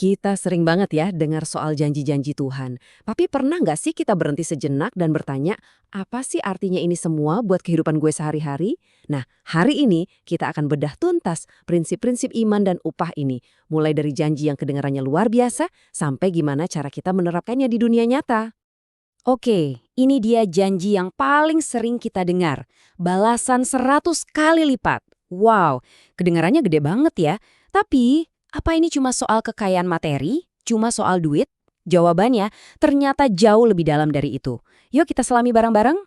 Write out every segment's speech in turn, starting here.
Kita sering banget ya dengar soal janji-janji Tuhan. Tapi pernah nggak sih kita berhenti sejenak dan bertanya, apa sih artinya ini semua buat kehidupan gue sehari-hari? Nah, hari ini kita akan bedah tuntas prinsip-prinsip iman dan upah ini. Mulai dari janji yang kedengarannya luar biasa, sampai gimana cara kita menerapkannya di dunia nyata. Oke, ini dia janji yang paling sering kita dengar. Balasan 100 kali lipat. Wow, kedengarannya gede banget ya. Tapi, apa ini cuma soal kekayaan materi? Cuma soal duit? Jawabannya ternyata jauh lebih dalam dari itu. Yuk kita selami bareng-bareng.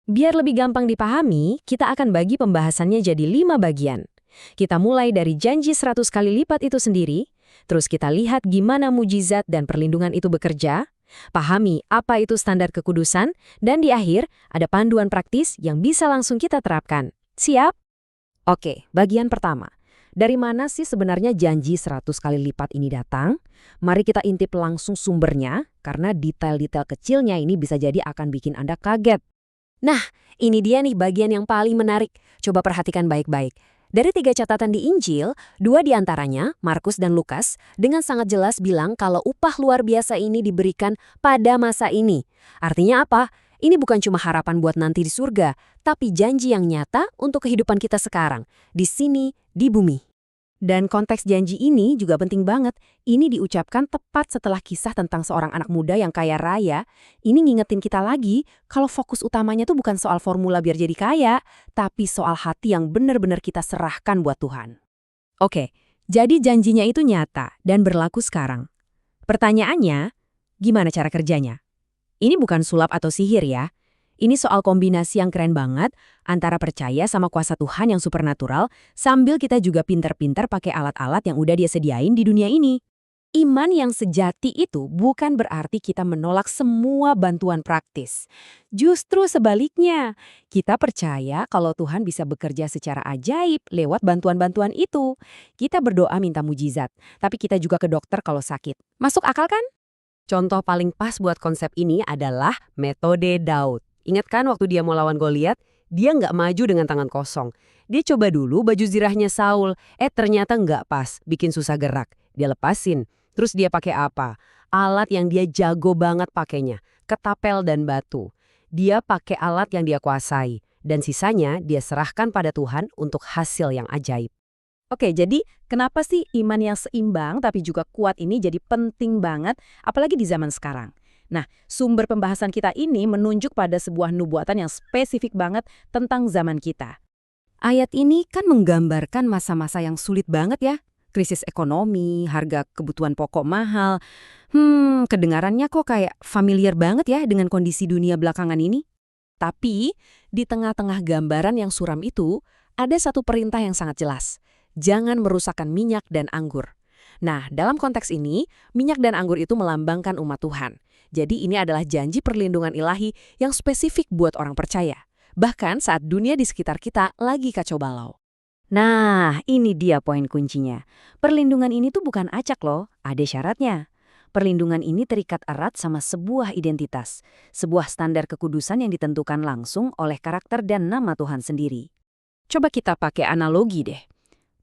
Biar lebih gampang dipahami, kita akan bagi pembahasannya jadi 5 bagian. Kita mulai dari janji 100 kali lipat itu sendiri, terus kita lihat gimana mujizat dan perlindungan itu bekerja, pahami apa itu standar kekudusan, dan di akhir ada panduan praktis yang bisa langsung kita terapkan. Siap? Oke, bagian pertama. Dari mana sih sebenarnya janji 100 kali lipat ini datang? Mari kita intip langsung sumbernya, karena detail-detail kecilnya ini bisa jadi akan bikin Anda kaget. Nah, ini dia nih bagian yang paling menarik. Coba perhatikan baik-baik. Dari 3 catatan di Injil, 2 diantaranya, Markus dan Lukas, dengan sangat jelas bilang kalau upah luar biasa ini diberikan pada masa ini. Artinya apa? Ini bukan cuma harapan buat nanti di surga, tapi janji yang nyata untuk kehidupan kita sekarang, di sini, di bumi. Dan konteks janji ini juga penting banget. Ini diucapkan tepat setelah kisah tentang seorang anak muda yang kaya raya. Ini ngingetin kita lagi kalau fokus utamanya tuh bukan soal formula biar jadi kaya, tapi soal hati yang benar-benar kita serahkan buat Tuhan. Oke, jadi janjinya itu nyata dan berlaku sekarang. Pertanyaannya, gimana cara kerjanya? Ini bukan sulap atau sihir ya. Ini soal kombinasi yang keren banget antara percaya sama kuasa Tuhan yang supernatural sambil kita juga pinter-pinter pakai alat-alat yang udah dia sediain di dunia ini. Iman yang sejati itu bukan berarti kita menolak semua bantuan praktis. Justru sebaliknya, kita percaya kalau Tuhan bisa bekerja secara ajaib lewat bantuan-bantuan itu. Kita berdoa minta mujizat, tapi kita juga ke dokter kalau sakit. Masuk akal kan? Contoh paling pas buat konsep ini adalah metode Daud. Ingat kan waktu dia mau lawan Goliat, dia nggak maju dengan tangan kosong. Dia coba dulu baju zirahnya Saul, ternyata nggak pas, bikin susah gerak. Dia lepasin, terus dia pakai apa? Alat yang dia jago banget pakainya, ketapel dan batu. Dia pakai alat yang dia kuasai, dan sisanya dia serahkan pada Tuhan untuk hasil yang ajaib. Oke, jadi kenapa sih iman yang seimbang tapi juga kuat ini jadi penting banget, apalagi di zaman sekarang? Nah, sumber pembahasan kita ini menunjuk pada sebuah nubuatan yang spesifik banget tentang zaman kita. Ayat ini kan menggambarkan masa-masa yang sulit banget ya. Krisis ekonomi, harga kebutuhan pokok mahal. Kedengarannya kok kayak familiar banget ya dengan kondisi dunia belakangan ini. Tapi, di tengah-tengah gambaran yang suram itu, ada satu perintah yang sangat jelas. Jangan merusakkan minyak dan anggur. Nah, dalam konteks ini, minyak dan anggur itu melambangkan umat Tuhan. Jadi ini adalah janji perlindungan ilahi yang spesifik buat orang percaya. Bahkan saat dunia di sekitar kita lagi kacau balau. Nah, ini dia poin kuncinya. Perlindungan ini tuh bukan acak loh, ada syaratnya. Perlindungan ini terikat erat sama sebuah identitas, sebuah standar kekudusan yang ditentukan langsung oleh karakter dan nama Tuhan sendiri. Coba kita pakai analogi deh.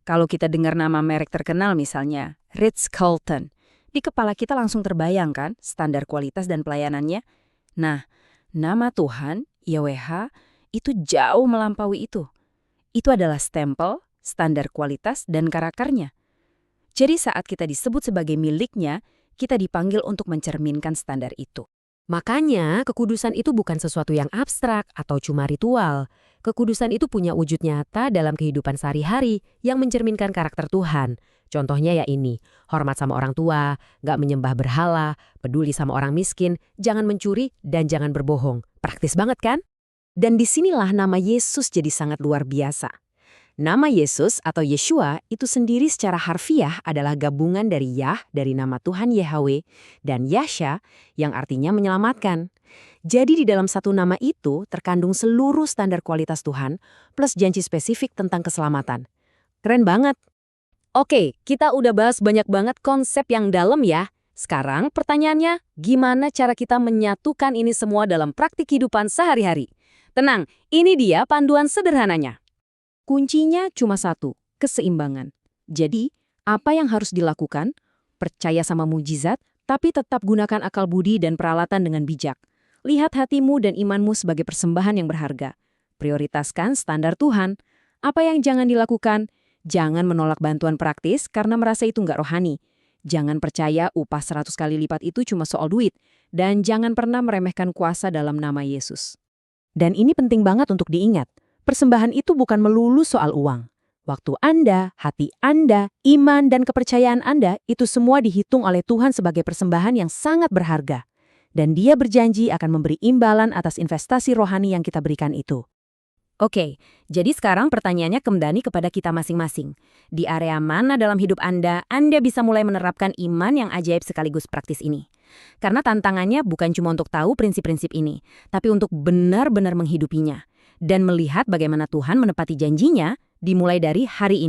Kalau kita dengar nama merek terkenal misalnya, Ritz-Carlton, di kepala kita langsung terbayang kan standar kualitas dan pelayanannya. Nah, nama Tuhan, YHWH, itu jauh melampaui itu. Itu adalah stempel, standar kualitas, dan karakternya. Jadi saat kita disebut sebagai miliknya, kita dipanggil untuk mencerminkan standar itu. Makanya, kekudusan itu bukan sesuatu yang abstrak atau cuma ritual. Kekudusan itu punya wujud nyata dalam kehidupan sehari-hari yang mencerminkan karakter Tuhan. Contohnya ya ini, hormat sama orang tua, nggak menyembah berhala, peduli sama orang miskin, jangan mencuri, dan jangan berbohong. Praktis banget kan? Dan disinilah nama Yesus jadi sangat luar biasa. Nama Yesus atau Yeshua itu sendiri secara harfiah adalah gabungan dari Yah dari nama Tuhan Yahweh dan Yasha yang artinya menyelamatkan. Jadi di dalam satu nama itu terkandung seluruh standar kualitas Tuhan plus janji spesifik tentang keselamatan. Keren banget. Oke, kita udah bahas banyak banget konsep yang dalam ya. Sekarang pertanyaannya, gimana cara kita menyatukan ini semua dalam praktik kehidupan sehari-hari? Tenang, ini dia panduan sederhananya. Kuncinya cuma satu, keseimbangan. Jadi, apa yang harus dilakukan? percaya sama mujizat, tapi tetap gunakan akal budi dan peralatan dengan bijak. Lihat hatimu dan imanmu sebagai persembahan yang berharga. Prioritaskan standar Tuhan. Apa yang jangan dilakukan? Jangan menolak bantuan praktis karena merasa itu nggak rohani. Jangan percaya upah 100 kali lipat itu cuma soal duit. Dan jangan pernah meremehkan kuasa dalam nama Yesus. Dan ini penting banget untuk diingat. Persembahan itu bukan melulu soal uang. Waktu Anda, hati Anda, iman, dan kepercayaan Anda itu semua dihitung oleh Tuhan sebagai persembahan yang sangat berharga. Dan Dia berjanji akan memberi imbalan atas investasi rohani yang kita berikan itu. Oke, jadi sekarang pertanyaannya kembali kepada kita masing-masing. Di area mana dalam hidup Anda bisa mulai menerapkan iman yang ajaib sekaligus praktis ini? Karena tantangannya bukan cuma untuk tahu prinsip-prinsip ini, tapi untuk benar-benar menghidupinya. Dan melihat bagaimana Tuhan menepati janjinya dimulai dari hari ini.